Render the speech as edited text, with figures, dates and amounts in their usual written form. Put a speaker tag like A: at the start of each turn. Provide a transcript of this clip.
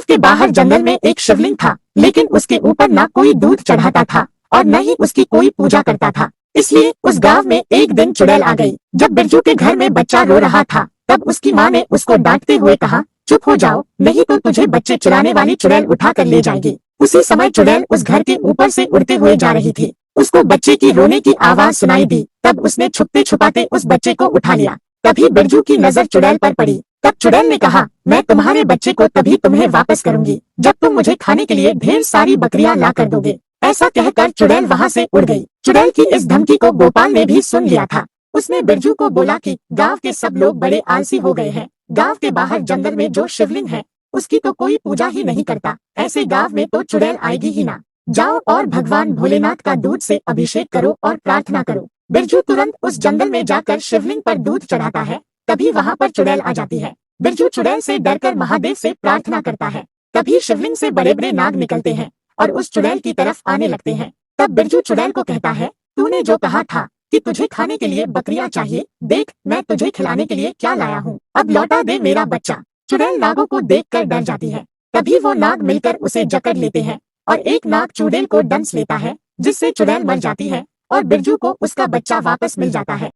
A: गांव के बाहर जंगल में एक शिवलिंग था, लेकिन उसके ऊपर न कोई दूध चढ़ाता था और न ही उसकी कोई पूजा करता था। इसलिए उस गांव में एक दिन चुड़ैल आ गई। जब बिरजू के घर में बच्चा रो रहा था, तब उसकी माँ ने उसको डांटते हुए कहा, चुप हो जाओ, नहीं तो तुझे बच्चे चुराने वाली चुड़ैल उठा कर ले जाएगी। उसी समय चुड़ैल उस घर के ऊपर से उड़ते हुए जा रही थी। उसको बच्चे की रोने की आवाज सुनाई दी। तब उसने छुपते छुपाते उस बच्चे को उठा लिया। तभी बिरजू की नजर चुड़ैल पर पड़ी। तब चुड़ैल ने कहा, मैं तुम्हारे बच्चे को तभी तुम्हें वापस करूंगी जब तुम मुझे खाने के लिए ढेर सारी बकरियां ला कर दोगे। ऐसा कहकर चुड़ैल वहां से उड़ गई। चुड़ैल की इस धमकी को गोपाल ने भी सुन लिया था। उसने बिरजू को बोला कि गांव के सब लोग बड़े आलसी हो गए हैं। गांव के बाहर जंगल में जो शिवलिंग है, उसकी तो कोई पूजा ही नहीं करता। ऐसे गांव में तो चुड़ैल आएगी ही ना। जाओ और भगवान भोलेनाथ का दूध से अभिषेक करो और प्रार्थना करो। बिरजू तुरंत उस जंगल में जाकर शिवलिंग पर दूध चढ़ाता है। तभी वहां पर चुड़ैल आ जाती है। बिरजू चुड़ैल से डरकर महादेव से प्रार्थना करता है। तभी शिवलिंग से बड़े बड़े नाग निकलते हैं और उस चुड़ैल की तरफ आने लगते हैं। तब बिरजू चुड़ैल को कहता है, तूने जो कहा था कि तुझे खाने के लिए बकरियां चाहिए, देख मैं तुझे खिलाने के लिए क्या लाया हूँ, अब लौटा दे मेरा बच्चा। चुड़ैल नागों को देखकर डर जाती है। तभी वो नाग मिलकर उसे जकड़ लेते हैं और एक नाग चुड़ैल को डंस लेता है, जिससे चुड़ैल मर जाती है और बिरजू को उसका बच्चा वापस मिल जाता है।